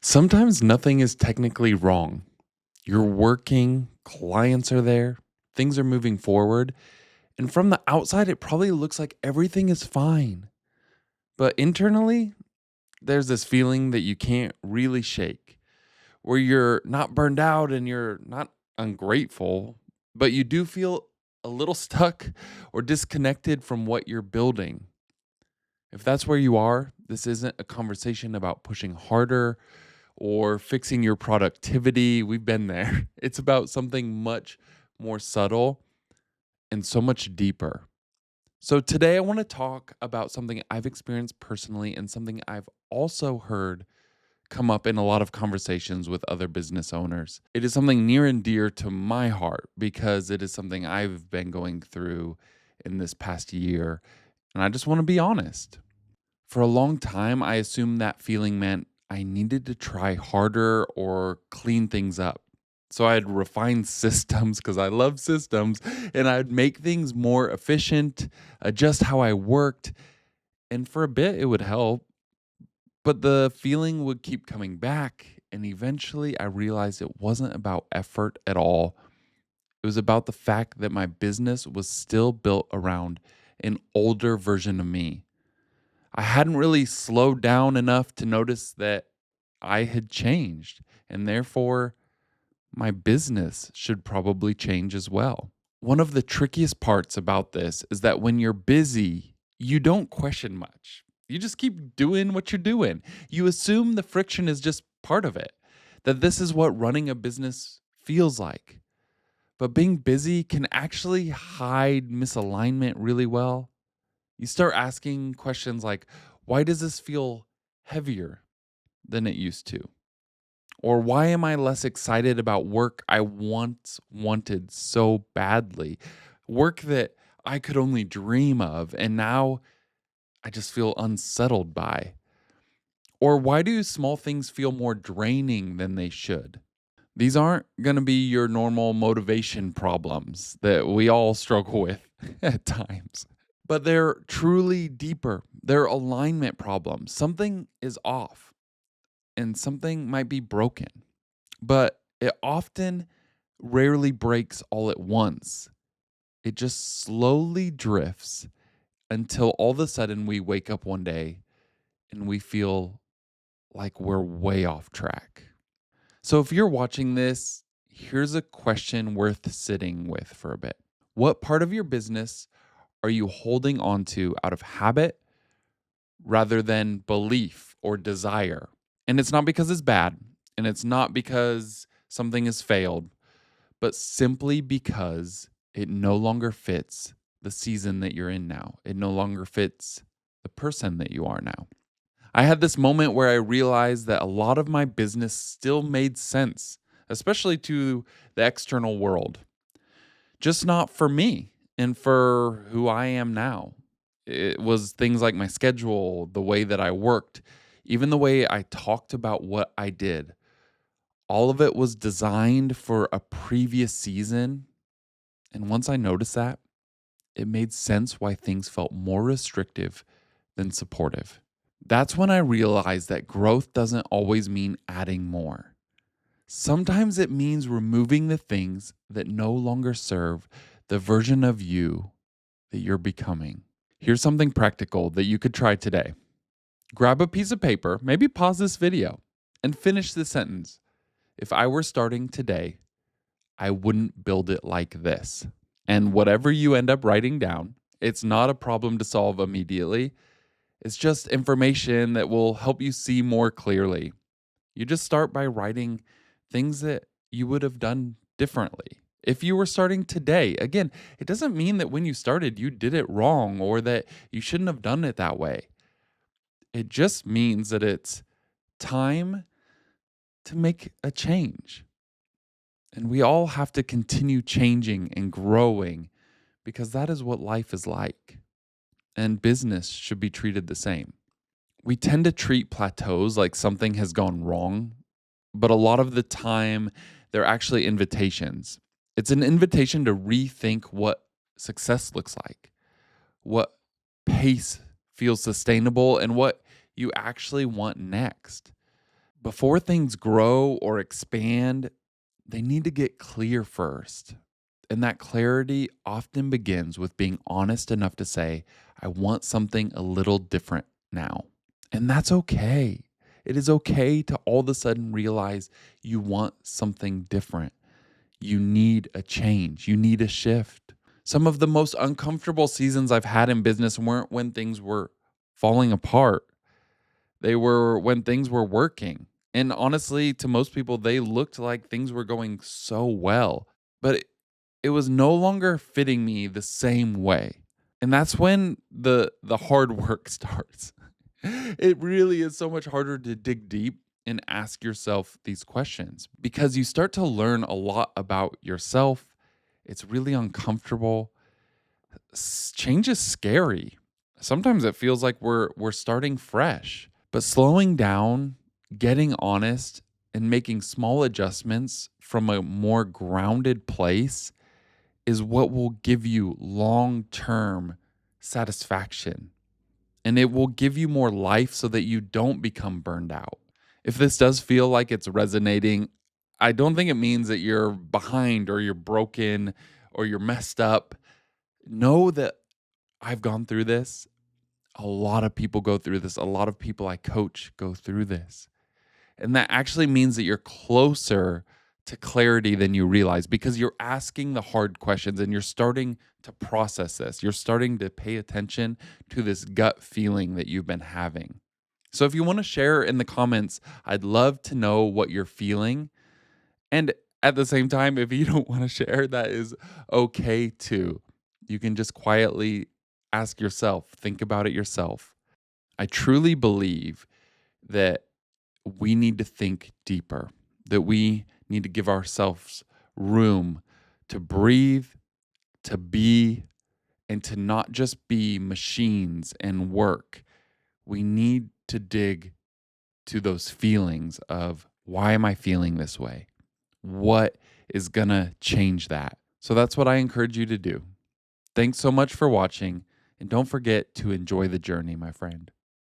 Sometimes nothing is technically wrong. You're working, clients are there, things are moving forward, and from the outside, it probably looks like everything is fine. But internally, there's this feeling that you can't really shake, where you're not burned out and you're not ungrateful, but you do feel a little stuck or disconnected from what you're building. If that's where you are, this isn't a conversation about pushing harder or fixing your productivity. We've been there. It's about something much more subtle and so much deeper. So, today I want to talk about something I've experienced personally and something I've also heard come up in a lot of conversations with other business owners. It is something near and dear to my heart because it is something I've been going through in this past year. And I just want to be honest. For a long time, I assumed that feeling meant I needed to try harder or clean things up. So I'd refine systems because I love systems and I'd make things more efficient, adjust how I worked. And for a bit, it would help. But the feeling would keep coming back. And eventually, I realized it wasn't about effort at all. It was about the fact that my business was still built around an older version of me. I hadn't really slowed down enough to notice that I had changed, and therefore my business should probably change as well. One of the trickiest parts about this is that when you're busy, you don't question much. You just keep doing what you're doing. You assume the friction is just part of it, that this is what running a business feels like. But being busy can actually hide misalignment really well. You start asking questions like, why does this feel heavier than it used to? Or why am I less excited about work I once wanted so badly? Work that I could only dream of, and now I just feel unsettled by. Or why do small things feel more draining than they should? These aren't going to be your normal motivation problems that we all struggle with at times. But they're truly deeper. They're alignment problems. Something is off and something might be broken, but it often rarely breaks all at once. It just slowly drifts until all of a sudden we wake up one day and we feel like we're way off track. So if you're watching this, here's a question worth sitting with for a bit. What part of your business are you holding on to out of habit rather than belief or desire? And it's not because it's bad, and it's not because something has failed, but simply because it no longer fits the season that you're in now. It no longer fits the person that you are now. I had this moment where I realized that a lot of my business still made sense, especially to the external world, just not for me and for who I am now. It was things like my schedule, the way that I worked, even the way I talked about what I did. All of it was designed for a previous season. And once I noticed that, it made sense why things felt more restrictive than supportive. That's when I realized that growth doesn't always mean adding more. Sometimes it means removing the things that no longer serve the version of you that you're becoming. Here's something practical that you could try today. Grab a piece of paper, maybe pause this video, and finish this sentence. If I were starting today, I wouldn't build it like this. And whatever you end up writing down, it's not a problem to solve immediately. It's just information that will help you see more clearly. You just start by writing things that you would have done differently. If you were starting today, again, it doesn't mean that when you started, you did it wrong or that you shouldn't have done it that way. It just means that it's time to make a change. And we all have to continue changing and growing because that is what life is like. And business should be treated the same. We tend to treat plateaus like something has gone wrong, but a lot of the time, they're actually invitations. It's an invitation to rethink what success looks like, what pace feels sustainable, and what you actually want next. Before things grow or expand, they need to get clear first. And that clarity often begins with being honest enough to say, I want something a little different now. And that's okay. It is okay to all of a sudden realize you want something different. You need a change, you need a shift. Some of the most uncomfortable seasons I've had in business weren't when things were falling apart, they were when things were working. And honestly, to most people, they looked like things were going so well, but it was no longer fitting me the same way. And that's when the hard work starts. It really is so much harder to dig deep and ask yourself these questions because you start to learn a lot about yourself. It's really uncomfortable. Change is scary. Sometimes it feels like we're starting fresh. But slowing down, getting honest, and making small adjustments from a more grounded place is what will give you long-term satisfaction. And it will give you more life so that you don't become burned out. If this does feel like it's resonating, I don't think it means that you're behind or you're broken or you're messed up. Know that I've gone through this. A lot of people go through this. A lot of people I coach go through this. And that actually means that you're closer to clarity than you realize because you're asking the hard questions and you're starting to process this. You're starting to pay attention to this gut feeling that you've been having. So if you want to share in the comments, I'd love to know what you're feeling. And at the same time, if you don't want to share, that is okay too. You can just quietly ask yourself, think about it yourself. I truly believe that we need to think deeper, that we need to give ourselves room to breathe, to be, and to not just be machines and work. We need to dig to those feelings of why am I feeling this way? What is going to change that? So that's what I encourage you to do. Thanks so much for watching, and don't forget to enjoy the journey, my friend.